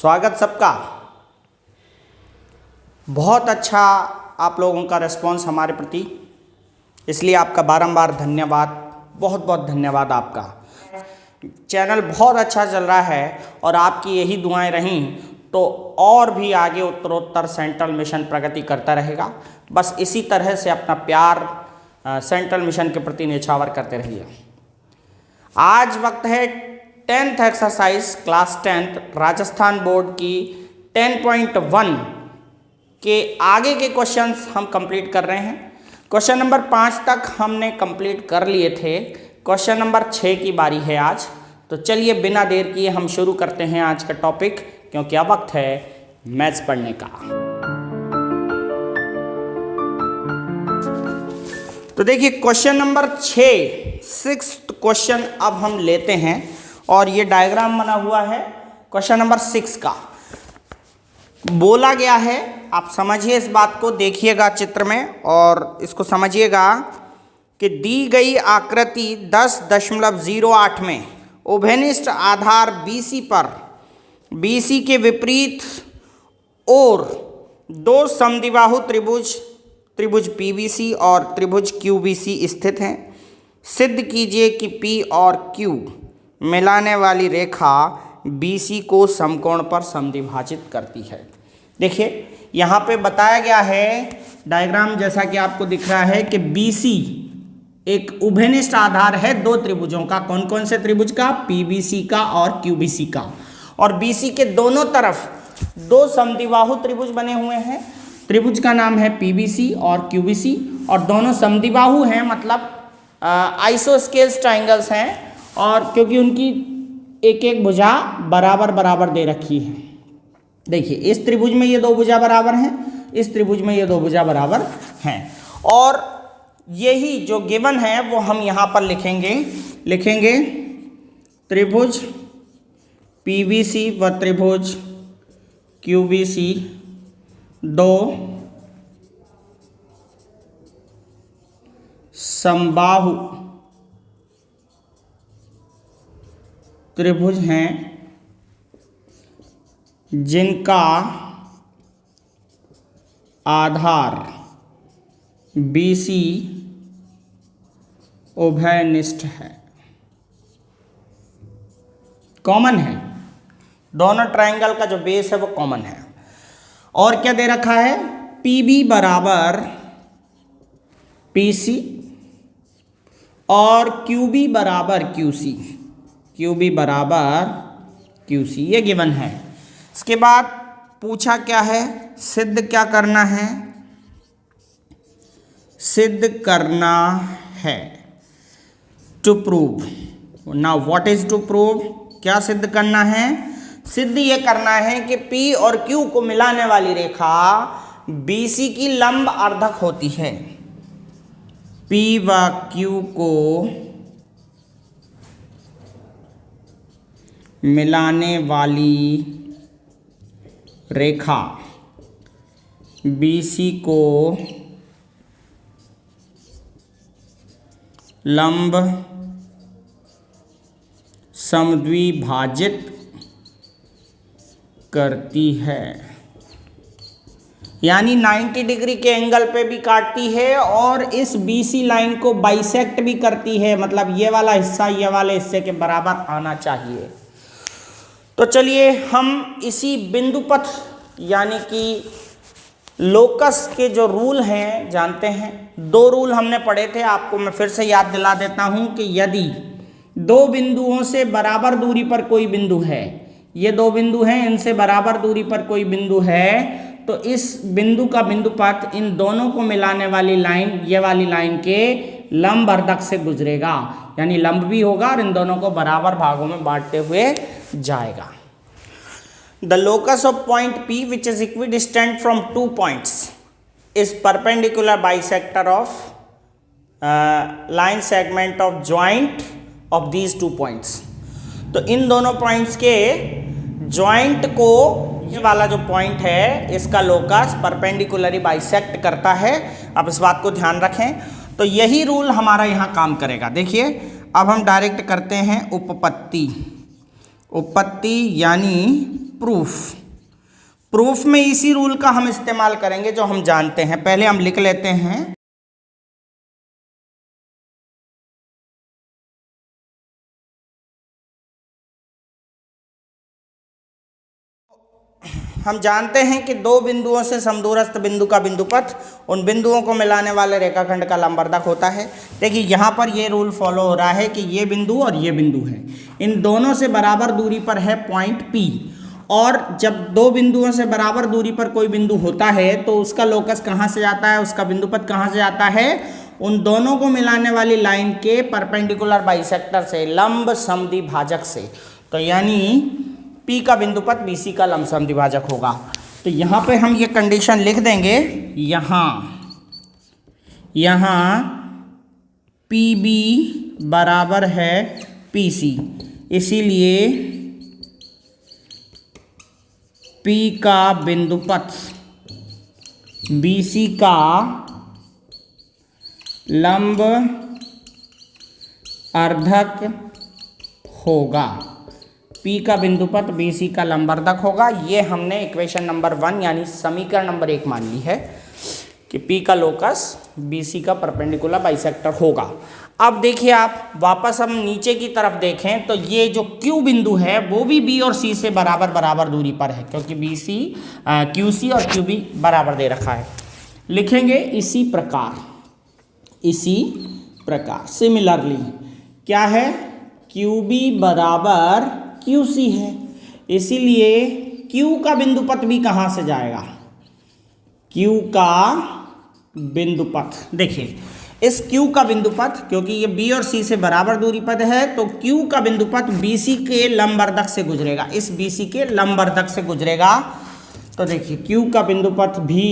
स्वागत सबका। बहुत अच्छा आप लोगों का रिस्पांस हमारे प्रति, इसलिए आपका बारंबार धन्यवाद, बहुत बहुत धन्यवाद आपका। चैनल बहुत अच्छा चल रहा है और आपकी यही दुआएं रहीं तो और भी आगे उत्तरोत्तर सेंट्रल मिशन प्रगति करता रहेगा। बस इसी तरह से अपना प्यार सेंट्रल मिशन के प्रति न्यौछावर करते रहिए। आज वक्त है 10th exercise class 10th Rajasthan board की 10.1 के आगे के क्वेश्चंस हम कंप्लीट कर रहे हैं। क्वेश्चन नंबर 5 तक हमने कंप्लीट कर लिए थे, क्वेश्चन नंबर 6 की बारी है आज। तो चलिए बिना देर किए हम शुरू करते हैं आज का टॉपिक, क्योंकि अब वक्त है मैथ्स पढ़ने का। तो देखिए क्वेश्चन नंबर 6 क्वेश्चन अब हम लेते हैं और ये डायग्राम बना हुआ है क्वेश्चन नंबर 6 का। बोला गया है, आप समझिए इस बात को, देखिएगा चित्र में और इसको समझिएगा कि दी गई आकृति 10.08 में उभयनिष्ठ आधार BC पर BC के विपरीत और दो समद्विबाहु त्रिभुज PBC और त्रिभुज QBC स्थित हैं। सिद्ध कीजिए कि P और Q मिलाने वाली रेखा BC को समकोण पर समद्विभाजित करती है। देखिए यहाँ पे बताया गया है डायग्राम जैसा कि आपको दिख रहा है कि BC एक उभयनिष्ठ आधार है दो त्रिभुजों का। कौन कौन से त्रिभुज का? PBC का और QBC का। और BC के दोनों तरफ दो समद्विबाहु त्रिभुज बने हुए हैं। त्रिभुज का नाम है PBC और QBC और दोनों समद्विबाहु हैं, मतलब आइसोस्केल्स ट्राइंगल्स हैं, और क्योंकि उनकी एक एक भुजा बराबर बराबर दे रखी है। देखिए इस त्रिभुज में ये दो भुजा बराबर हैं, इस त्रिभुज में ये दो भुजा बराबर हैं, और यही जो गिवन है वो हम यहाँ पर लिखेंगे त्रिभुज PBC व त्रिभुज QBC दो समबाहु त्रिभुज हैं जिनका आधार BC उभयनिष्ठ है, कॉमन है। दोनों ट्रायंगल का जो बेस है वो कॉमन है। और क्या दे रखा है? PB बराबर PC और QB बराबर QC, ये गिवन है। इसके बाद पूछा क्या है? सिद्ध क्या करना है? सिद्ध करना है, to prove. Now what is to prove? क्या सिद्ध करना है? सिद्ध ये करना है कि P और Q को मिलाने वाली रेखा BC की लंब अर्धक होती है। P व Q को मिलाने वाली रेखा BC को लंब समद्विभाजित करती है, यानी 90 डिग्री के एंगल पे भी काटती है और इस BC लाइन को बाइसेक्ट भी करती है, मतलब ये वाला हिस्सा ये वाले हिस्से के बराबर आना चाहिए। तो चलिए हम इसी बिंदु पथ यानी कि लोकस के जो रूल हैं जानते हैं। दो रूल हमने पढ़े थे, आपको मैं फिर से याद दिला देता हूं कि यदि दो बिंदुओं से बराबर दूरी पर कोई बिंदु है, ये दो बिंदु हैं, इनसे बराबर दूरी पर कोई बिंदु है, तो इस बिंदु का बिंदु पथ इन दोनों को मिलाने वाली लाइन, ये वाली लाइन के लंब अर्धक से गुजरेगा, यानी लंब भी होगा और इन दोनों को बराबर भागों में बांटते हुए जाएगा। The locus of point P, which is equidistant from 2 points, is perpendicular bisector of line segment of joint of these 2 points. तो इन दोनों पॉइंट्स के जॉइंट को, ये वाला जो पॉइंट है इसका लोकस परपेंडिकुलरी बाइसेक्ट करता है। आप इस बात को ध्यान रखें। तो यही रूल हमारा यहाँ काम करेगा। देखिए अब हम डायरेक्ट करते हैं उपपत्ति। उपपत्ति यानी प्रूफ में इसी रूल का हम इस्तेमाल करेंगे जो हम जानते हैं। पहले हम लिख लेते हैं, हम जानते हैं कि दो बिंदुओं से समदूरस्थ बिंदु का बिंदुपथ उन बिंदुओं को मिलाने वाले रेखाखंड का लंबवर्धक होता है। देखिए यहाँ पर ये रूल फॉलो हो रहा है कि ये बिंदु और ये बिंदु है, इन दोनों से बराबर दूरी पर है पॉइंट P, और जब दो बिंदुओं से बराबर दूरी पर कोई बिंदु होता है तो उसका लोकस कहाँ से आता है, उसका बिंदुपथ कहाँ से आता है, उन दोनों को मिलाने वाली लाइन के परपेंडिकुलर बाइसेक्टर से, लंब समद्विभाजक से। तो यानी P का बिंदुपथ BC का लंब समद्विभाजक होगा। तो यहाँ पे हम ये कंडीशन लिख देंगे, यहाँ PB बराबर है PC, इसीलिए P का बिंदुपथ BC का लंब अर्धक होगा। P का बिंदुपथ BC का लंबवर्धक होगा। ये हमने इक्वेशन नंबर 1 यानी समीकरण नंबर 1 मान ली है कि P का लोकस BC का परपेंडिकुलर बाइसेक्टर होगा। अब देखिए आप वापस हम नीचे की तरफ देखें तो ये जो Q बिंदु है वो भी B और C से बराबर दूरी पर है, क्योंकि QC और QB बराबर दे रखा है। लिखेंगे इसी प्रकार सिमिलरली क्या है, QB बराबर QC है, इसीलिए Q का बिंदुपथ भी कहाँ से जाएगा, Q का बिंदुपथ। देखिए इस Q का बिंदुपथ, क्योंकि ये B और C से बराबर दूरी पर है, तो Q का बिंदुपथ BC के लंबवर्धक से गुजरेगा, इस BC के लंबवर्धक से गुजरेगा। तो देखिए Q का बिंदुपथ भी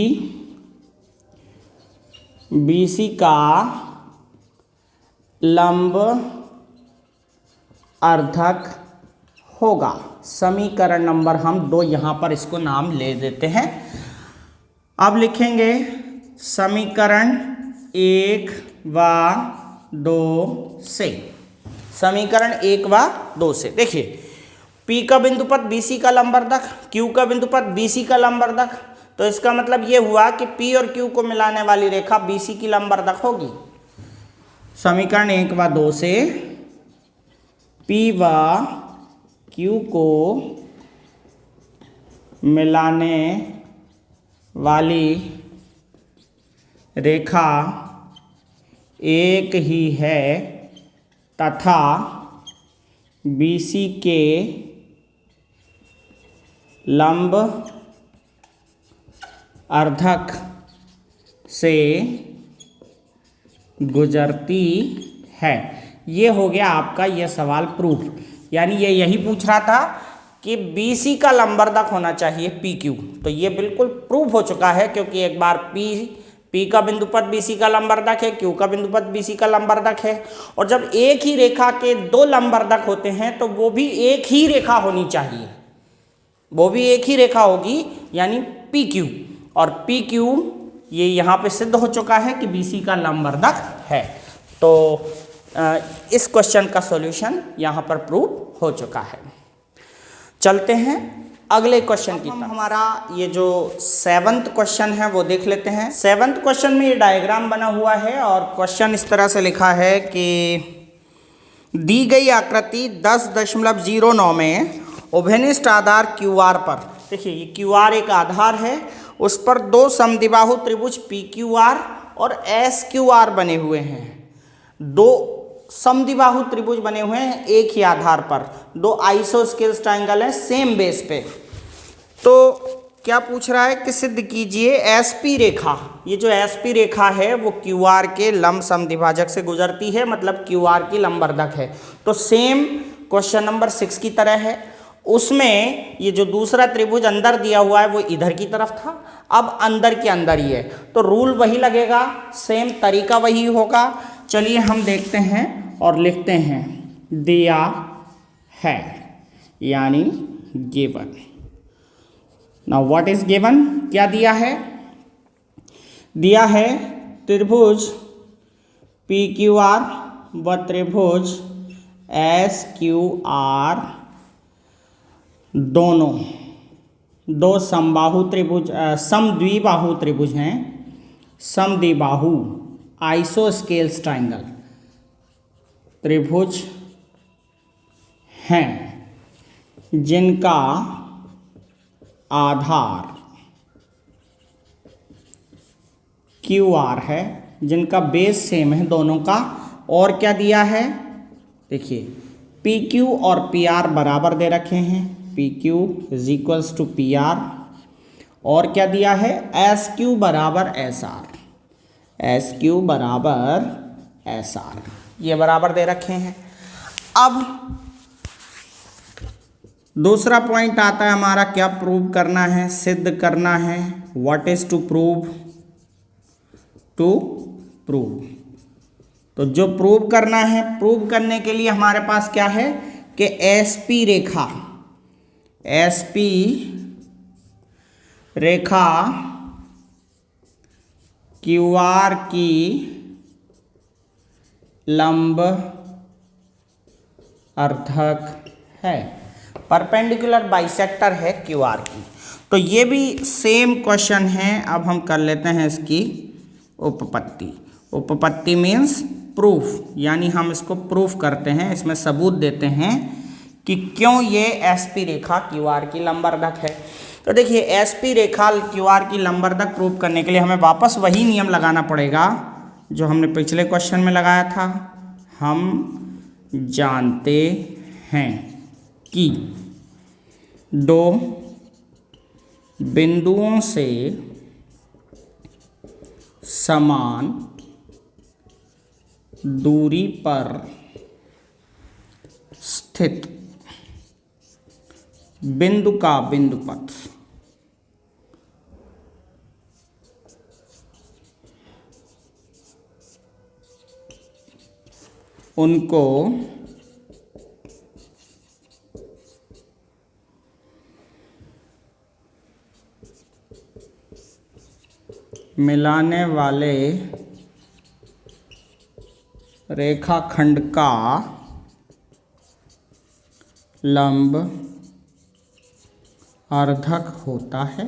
BC का लंब अर्धक होगा। समीकरण नंबर हम 2 यहाँ पर इसको नाम ले देते हैं। अब लिखेंगे समीकरण 1 व 2 से, समीकरण 1 व 2 से देखिए P का बिंदुपथ BC का लंबवर्धक, Q का बिंदुपथ BC का लंबवर्धक, तो इसका मतलब ये हुआ कि P और Q को मिलाने वाली रेखा BC की लंबवर्धक होगी। समीकरण 1 व 2 से P व Q को मिलाने वाली रेखा एक ही है तथा BC के लंब अर्धक से गुजरती है। ये हो गया आपका यह सवाल प्रूफ, यानी ये यही पूछ रहा था कि BC का लंबवर्धक होना चाहिए PQ, तो ये बिल्कुल प्रूफ हो चुका है, क्योंकि एक बार P का बिंदुपथ BC का लंबवर्धक है, Q का बिंदुपथ BC का लंबवर्धक है, और जब एक ही रेखा के दो लंबवर्धक होते हैं तो वो भी एक ही रेखा होनी चाहिए, वो भी एक ही रेखा होगी, यानी PQ, और PQ ये यहाँ पे सिद्ध हो चुका है कि BC का लंबवर्धक है। तो इस क्वेश्चन का सॉल्यूशन यहाँ पर प्रूव हो चुका है। चलते हैं अगले क्वेश्चन की तरफ। हमारा ये जो 7th क्वेश्चन है वो देख लेते हैं। 7th क्वेश्चन में ये डायग्राम बना हुआ है और क्वेश्चन इस तरह से लिखा है कि दी गई आकृति 10.09 में उभयनिष्ठ आधार QR पर, देखिए ये QR एक आधार है, उस पर दो समद्विबाहु त्रिभुज PQR और SQR बने हुए हैं। दो समद्विबाहु त्रिभुज बने हुए हैं एक ही आधार पर, दो आइसोस्केल्स ट्रायंगल हैं सेम बेस पे। तो क्या पूछ रहा है कि सिद्ध कीजिए SP रेखा, ये जो SP रेखा है वो QR के लंब समद्विभाजक से गुजरती है, मतलब QR की लंबवर्धक है। तो सेम क्वेश्चन नंबर 6 की तरह है, उसमें ये जो दूसरा त्रिभुज अंदर दिया हुआ है वो इधर की तरफ था, अब अंदर के अंदर ही है, तो रूल वही लगेगा, सेम तरीका वही होगा। चलिए हम देखते हैं और लिखते हैं दिया है, यानी given. Now what is given, क्या दिया है, दिया है त्रिभुज PQR व त्रिभुज SQR दोनों दो समबाहु त्रिभुज समद्विबाहु त्रिभुज हैं, समद्विबाहु आइसोस्केल्स ट्राइंगल त्रिभुज हैं जिनका आधार QR है, जिनका बेस सेम है दोनों का, और क्या दिया है देखिए PQ और PR बराबर दे रखे हैं, PQ is equals to PR, और क्या दिया है SQ बराबर SR, SQ बराबर SR, ये बराबर दे रखे हैं। अब दूसरा पॉइंट आता है हमारा, क्या प्रूव करना है, सिद्ध करना है। What is to prove, to prove, तो जो प्रूव करना है, प्रूव करने के लिए हमारे पास क्या है कि SP रेखा, SP रेखा QR की लंब अर्धक है, परपेंडिकुलर बाइसेक्टर है QR की। तो ये भी सेम क्वेश्चन है। अब हम कर लेते हैं इसकी उपपत्ति। उपपत्ति मीन्स प्रूफ, यानी हम इसको प्रूफ करते हैं, इसमें सबूत देते हैं कि क्यों ये SP रेखा QR की लंबवर्धक है। तो देखिए SP रेखा QR की लंबवर्धक प्रूव करने के लिए हमें वापस वही नियम लगाना पड़ेगा जो हमने पिछले क्वेश्चन में लगाया था। हम जानते हैं कि दो बिंदुओं से समान दूरी पर स्थित बिंदु का बिंदुपथ उनको मिलाने वाले रेखाखंड का लंब अर्धक होता है।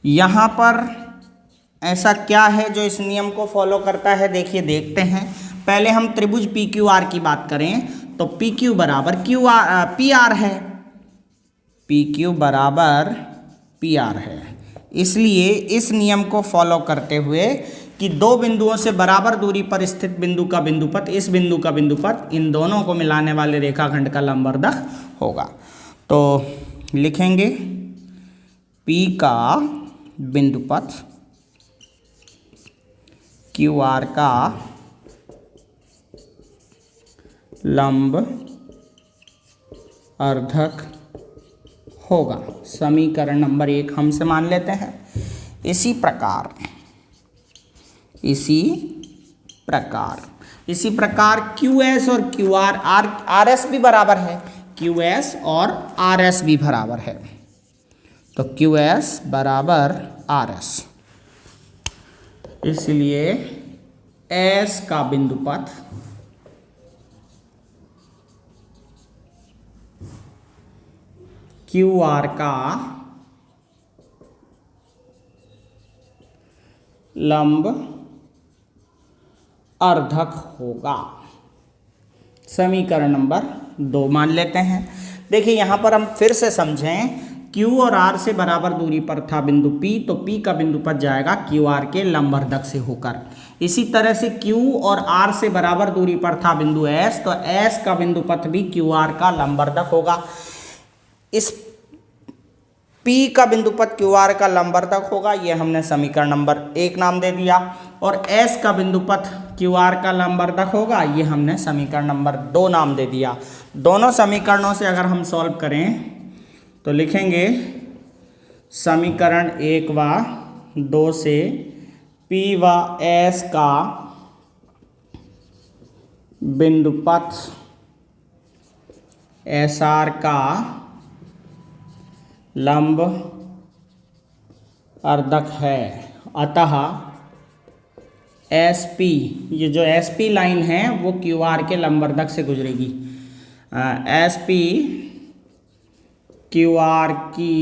यहाँ पर ऐसा क्या है जो इस नियम को फॉलो करता है, देखिए देखते हैं। पहले हम त्रिभुज PQR की बात करें तो PQ बराबर PR है, PQ बराबर PR है। इसलिए इस नियम को फॉलो करते हुए कि दो बिंदुओं से बराबर दूरी पर स्थित बिंदु का बिंदुपथ, इस बिंदु का बिंदुपथ, इन दोनों को मिलाने वाले रेखाखंड का लंबवर्धक होगा। तो लिखेंगे P का बिंदुपथ QR का लंब अर्धक होगा। समीकरण नंबर 1 हमसे मान लेते हैं। इसी प्रकार QS और QR RS भी बराबर है, QS और RS भी बराबर है। तो QS बराबर RS, इसलिए S का बिंदुपथ QR का लंब अर्धक होगा। समीकरण नंबर 2 मान लेते हैं। देखिए यहाँ पर हम फिर से समझें, Q और R से बराबर दूरी पर था बिंदु P, तो P का बिंदुपथ जाएगा QR के लंबवर्धक से होकर। इसी तरह से Q और R से बराबर दूरी पर था बिंदु S, तो S का बिंदुपथ भी QR का लंबवर्धक होगा। इस P का बिंदुपथ QR का लंबवर्धक होगा, ये हमने समीकरण नंबर 1 नाम दे दिया। और S का बिंदुपथ QR का लंबवर्धक होगा, ये हमने समीकरण नंबर 2 नाम दे दिया। दोनों समीकरणों से अगर हम सॉल्व करें तो लिखेंगे समीकरण 1 व 2 से P व S का बिंदुपथ SR का लंब अर्धक है। अतः SP, ये जो SP लाइन है वो QR के लंबवर्धक से गुजरेगी। SP क्यू आर की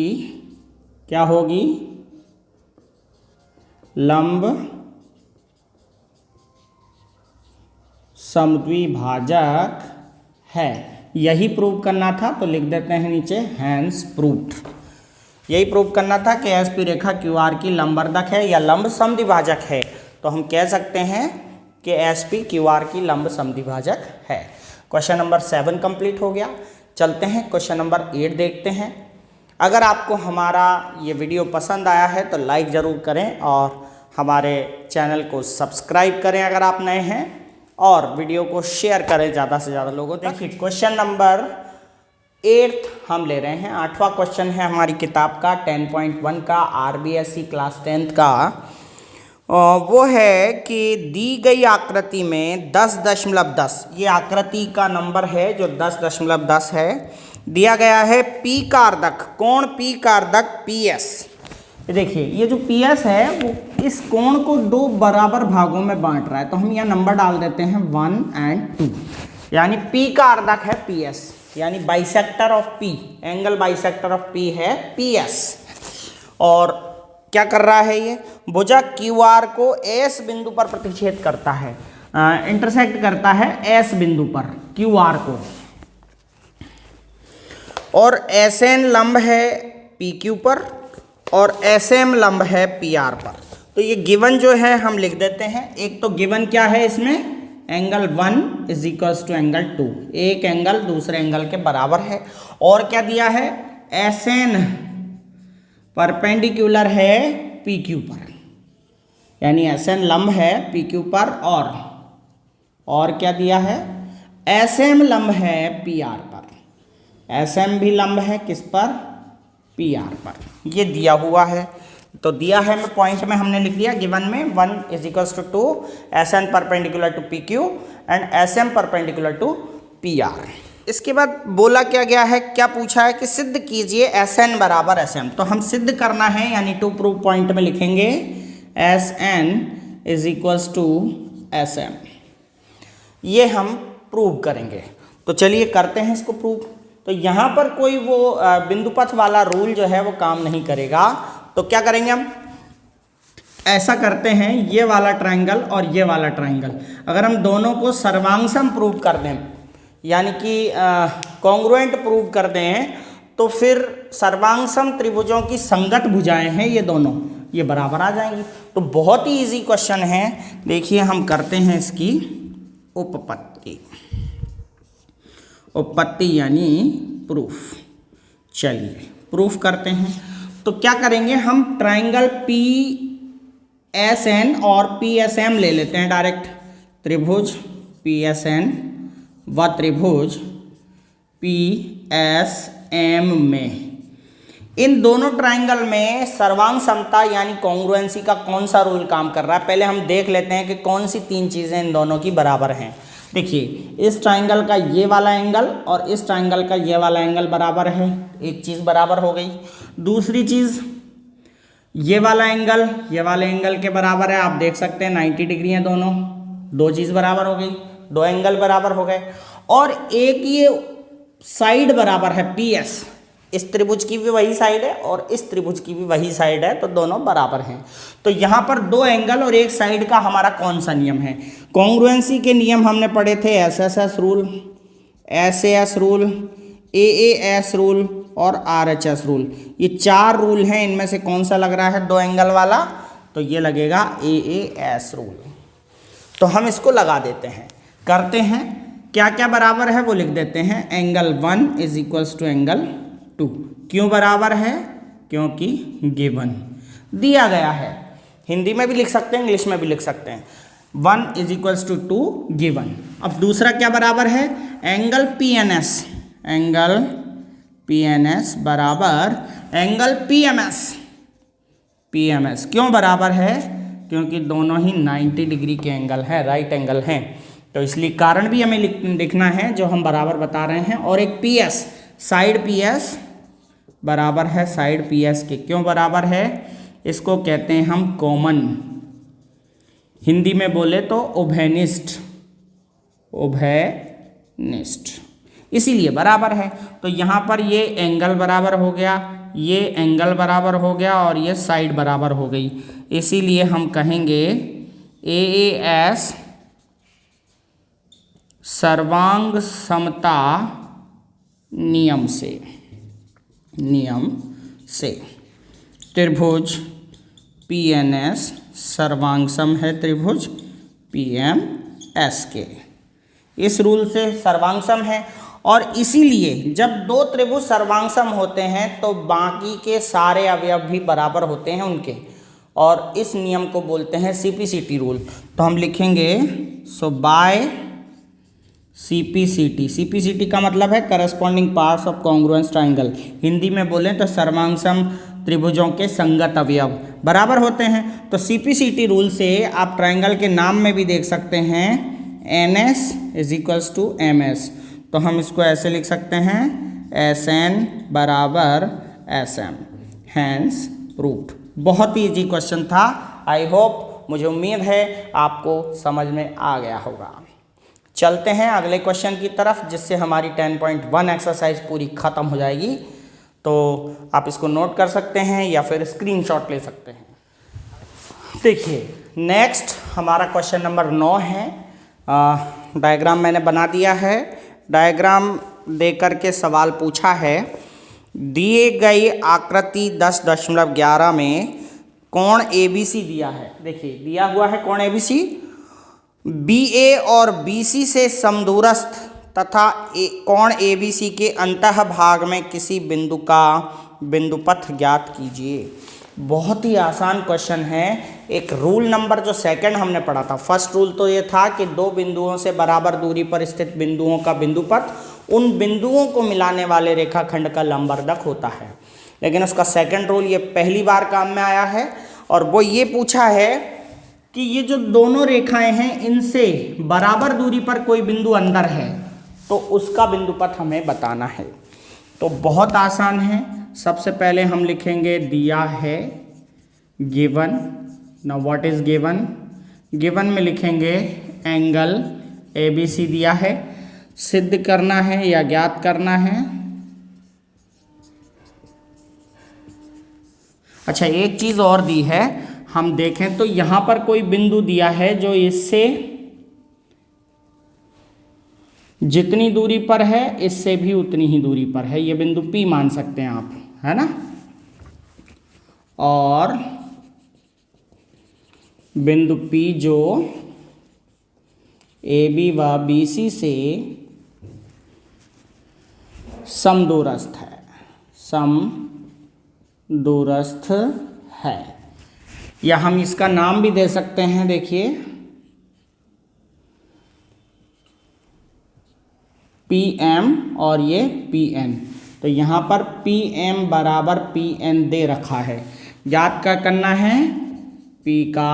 क्या होगी, लंब समद्विभाजक है। यही प्रूव करना था, तो लिख देते हैं नीचे हैंस प्रूव्ड। यही प्रूव करना था कि एस पी रेखा क्यू आर की लंबवर्धक है या लंब समद्विभाजक है, तो हम कह सकते हैं कि एस पी क्यू आर की लंब समद्विभाजक है। क्वेश्चन नंबर 7 कंप्लीट हो गया। चलते हैं क्वेश्चन नंबर 8 देखते हैं। अगर आपको हमारा ये वीडियो पसंद आया है तो लाइक ज़रूर करें और हमारे चैनल को सब्सक्राइब करें अगर आप नए हैं, और वीडियो को शेयर करें ज़्यादा से ज़्यादा लोगों तक। देखिए क्वेश्चन नंबर 8 हम ले रहे हैं। 8वां क्वेश्चन है हमारी किताब का 10.1 का, आरबीएससी क्लास 10 का। वो है कि दी गई आकृति में 10.10, ये आकृति का नंबर है जो 10.10 है, दिया गया है पी कारदक, कोण पी कारदक पी एस। देखिए ये जो पी एस है वो इस कोण को 2 बराबर भागों में बांट रहा है, तो हम यहाँ नंबर डाल देते हैं 1 और 2, यानी पी कारदक है पी एस, यानी bisector of P, angle bisector of P है पी एस। और क्या कर रहा है ये, भुजा क्यू आर को एस बिंदु पर प्रतिच्छेद करता है, इंटरसेक्ट करता है एस बिंदु पर क्यू आर को, और एस एन लंब है पी क्यू पर और एस एम लंब है पी आर पर। तो ये गिवन जो है हम लिख देते हैं। एक तो गिवन क्या है इसमें, angle 1 is equals to angle 2, एक एंगल दूसरे एंगल के बराबर है। और क्या दिया है, एस एन परपेंडिकुलर है पी क्यू पर, यानी एस एन लंब है पी क्यू पर, और क्या दिया है, एस एम लंब है पी आर पर, एस एम भी लंब है किस पर, पी आर पर। ये दिया हुआ है, तो दिया है मैं पॉइंट में हमने लिख दिया गिवन में 1 is equals to 2 S N perpendicular to P Q and S M perpendicular to P R. इसके बाद बोला क्या गया है, क्या पूछा है कि सिद्ध कीजिए एस एन बराबर एस एम। तो हम सिद्ध करना है, यानी टू प्रूव पॉइंट में लिखेंगे S N is equals to S M, ये हम प्रूव करेंगे। तो चलिए करते हैं इसको प्रूव। तो यहाँ पर कोई वो बिंदु पथ वाला रूल जो है वो काम नहीं करेगा, तो क्या करेंगे हम, ऐसा करते हैं, ये वाला ट्रायंगल और ये वाला ट्रायंगल अगर हम दोनों को सर्वांगसम प्रूव कर दें, यानी कि कॉन्ग्रुएंट प्रूव कर दें, तो फिर सर्वांगसम त्रिभुजों की संगत भुजाएं हैं ये दोनों, ये बराबर आ जाएंगी। तो बहुत ही इजी क्वेश्चन है। देखिए हम करते हैं इसकी उपपत्ति, उपपत्ति यानी प्रूफ। चलिए प्रूफ करते हैं। तो क्या करेंगे, हम ट्रायंगल पी एस एन और पी एस एम ले लेते हैं डायरेक्ट। त्रिभुज पी एस एन व त्रिभुज पी एस एम में, इन दोनों ट्रायंगल में सर्वांग समता यानी कॉन्ग्रुएंसी का कौन सा रूल काम कर रहा है, पहले हम देख लेते हैं कि कौन सी 3 चीज़ें इन दोनों की बराबर हैं। देखिए इस ट्रायंगल का ये वाला एंगल और इस ट्रायंगल का ये वाला एंगल बराबर है, एक चीज़ बराबर हो गई। दूसरी चीज़, ये वाला एंगल ये वाले एंगल के बराबर है, आप देख सकते हैं 90 डिग्री हैं दोनों, 2 चीज़ बराबर हो गई, 2 एंगल बराबर हो गए। और एक ये साइड बराबर है पी एस, इस त्रिभुज की भी वही साइड है और इस त्रिभुज की भी वही साइड है, तो दोनों बराबर हैं। तो यहाँ पर 2 एंगल और एक साइड का हमारा कौन सा नियम है, कॉन्ग्रुएंसी के नियम हमने पढ़े थे, S S S rule, S A S rule, A S rule और आर एच एस रूल। ये 4 रूल हैं, इनमें से कौन सा लग रहा है 2 एंगल वाला, तो ये लगेगा ए एस रूल। तो हम इसको लगा देते हैं, करते हैं, क्या क्या बराबर है वो लिख देते हैं। Angle 1 is equals to angle 2, क्यों बराबर है, क्योंकि गिवन दिया गया है। हिंदी में भी लिख सकते हैं, इंग्लिश में भी लिख सकते हैं। 1 इज इक्वल्स टू 2 गिवन। अब दूसरा क्या बराबर है, angle P N S, angle P N S बराबर angle P M S, P M S क्यों बराबर है, क्योंकि दोनों ही 90 डिग्री के एंगल हैं, राइट एंगल हैं, तो इसलिए कारण भी हमें लिखना है जो हम बराबर बता रहे हैं। और एक P S, side P S बराबर है साइड पी एस के, क्यों बराबर है, इसको कहते हैं हम कॉमन, हिंदी में बोले तो उभयनिष्ठ, उभयनिष्ठ, इसीलिए बराबर है। तो यहाँ पर ये एंगल बराबर हो गया, ये एंगल बराबर हो गया और ये साइड बराबर हो गई। इसीलिए हम कहेंगे AAS सर्वांग समता नियम से त्रिभुज PNS सर्वांग सम है त्रिभुज PMS के। इस रूल से सर्वांग सम है और इसीलिए जब दो त्रिभुज सर्वांग सम होते हैं तो बाकी के सारे अवयव भी बराबर होते हैं उनके, और इस नियम को बोलते हैं CPCT रूल। तो हम लिखेंगे सो बाय CPCT का मतलब है corresponding parts of congruence triangle. Hindi में बोलें तो सर्वांगसम त्रिभुजों के संगत अवयव बराबर होते हैं। तो CPCT रूल से आप ट्राइंगल के नाम में भी देख सकते हैं NS = MS। तो हम इसको ऐसे लिख सकते हैं SN = SM, हैंस प्रूव्ड। बहुत ही इजी क्वेश्चन था। आई होप, मुझे उम्मीद है आपको समझ में आ गया होगा। चलते हैं अगले क्वेश्चन की तरफ, जिससे हमारी 10.1 एक्सरसाइज पूरी खत्म हो जाएगी। तो आप इसको नोट कर सकते हैं या फिर स्क्रीनशॉट ले सकते हैं। देखिए नेक्स्ट हमारा क्वेश्चन नंबर 9 है। डायग्राम मैंने बना दिया है। डायग्राम देकर के सवाल पूछा है, दिए गई आकृति 10.11 में कोण ABC दिया है। देखिए दिया हुआ है कोण ABC BA और BC से समदूरस्थ तथा कोण ABC के अंतः भाग में किसी बिंदु का बिंदुपथ ज्ञात कीजिए। बहुत ही आसान क्वेश्चन है। एक रूल नंबर जो सेकंड हमने पढ़ा था, फर्स्ट रूल तो ये था कि दो बिंदुओं से बराबर दूरी पर स्थित बिंदुओं का बिंदुपथ उन बिंदुओं को मिलाने वाले रेखाखंड का लंबवर्धक होता है। लेकिन उसका सेकंड रूल ये पहली बार काम में आया है और वो ये पूछा है कि ये जो दोनों रेखाएं हैं इनसे बराबर दूरी पर कोई बिंदु अंदर है तो उसका बिंदुपथ हमें बताना है। तो बहुत आसान है। सबसे पहले हम लिखेंगे दिया है given. Now what is given? Given में लिखेंगे एंगल ABC दिया है, सिद्ध करना है या ज्ञात करना है। अच्छा एक चीज और दी है, हम देखें तो यहां पर कोई बिंदु दिया है जो इससे जितनी दूरी पर है इससे भी उतनी ही दूरी पर है। ये बिंदु P मान सकते हैं आप, है ना। और बिंदु P जो AB व BC से समदूरस्थ है, या हम इसका नाम भी दे सकते हैं। देखिए PM और ये PN। तो यहाँ पर PM = PN दे रखा है। ज्ञात क्या करना है? P का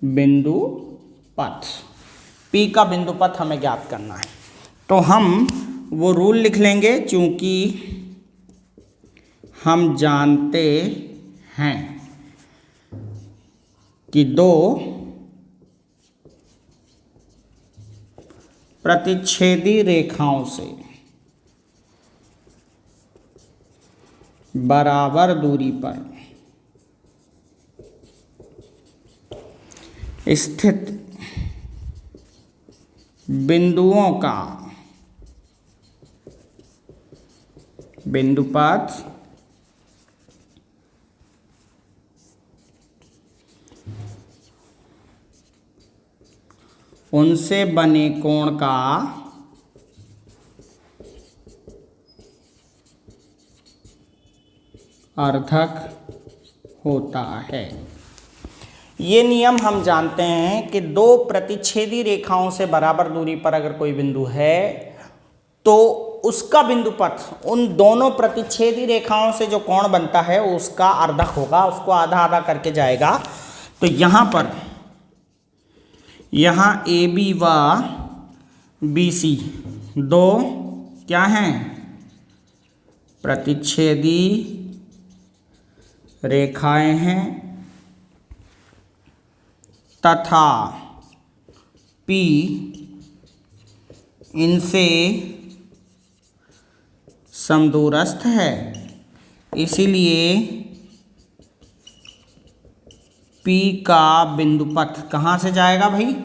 बिंदुपथ। P का बिंदुपथ हमें ज्ञात करना है। तो हम वो रूल लिख लेंगे, चूंकि हम जानते हैं कि दो प्रतिच्छेदी रेखाओं से बराबर दूरी पर स्थित बिंदुओं का बिंदुपथ उनसे बने कोण का अर्धक होता है। ये नियम हम जानते हैं कि दो प्रतिच्छेदी रेखाओं से बराबर दूरी पर अगर कोई बिंदु है तो उसका बिंदुपथ उन दोनों प्रतिच्छेदी रेखाओं से जो कोण बनता है उसका अर्धक होगा, उसको आधा आधा करके जाएगा। तो यहाँ AB व BC दो क्या हैं? प्रतिच्छेदी रेखाएं हैं तथा P इनसे समदूरस्थ है, इसीलिए P का बिंदुपथ कहाँ से जाएगा भाई?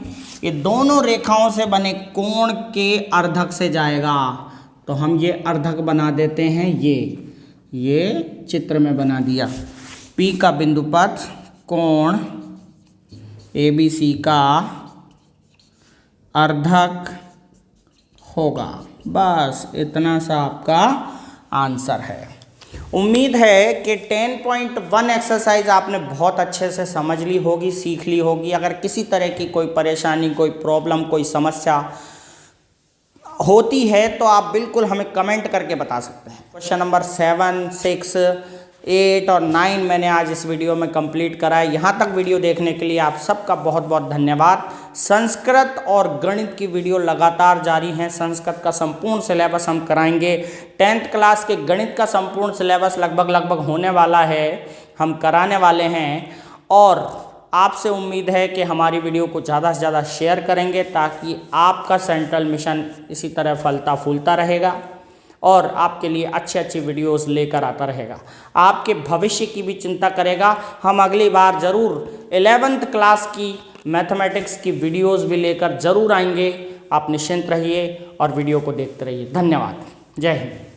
ये दोनों रेखाओं से बने कोण के अर्धक से जाएगा। तो हम ये अर्धक बना देते हैं, ये चित्र में बना दिया। P का बिंदुपथ कोण ABC का अर्धक होगा। बस इतना सा आपका आंसर है। उम्मीद है कि 10.1 एक्सरसाइज आपने बहुत अच्छे से समझ ली होगी, सीख ली होगी। अगर किसी तरह की कोई परेशानी, कोई प्रॉब्लम, कोई समस्या होती है तो आप बिल्कुल हमें कमेंट करके बता सकते हैं। क्वेश्चन नंबर 7, 6, 8 और 9 मैंने आज इस वीडियो में कंप्लीट करा है। यहाँ तक वीडियो देखने के लिए आप सबका बहुत बहुत धन्यवाद। संस्कृत और गणित की वीडियो लगातार जारी हैं। संस्कृत का संपूर्ण सिलेबस हम कराएंगे। 10th क्लास के गणित का संपूर्ण सिलेबस लगभग होने वाला है, हम कराने वाले हैं। और आपसे उम्मीद है कि हमारी वीडियो को ज़्यादा से ज़्यादा शेयर करेंगे ताकि आपका सेंट्रल मिशन इसी तरह फलता फूलता रहेगा और आपके लिए अच्छी वीडियोस लेकर आता रहेगा, आपके भविष्य की भी चिंता करेगा। हम अगली बार ज़रूर 11th क्लास की मैथमेटिक्स की वीडियोस भी लेकर ज़रूर आएंगे। आप निश्चिंत रहिए और वीडियो को देखते रहिए। धन्यवाद। जय हिंद।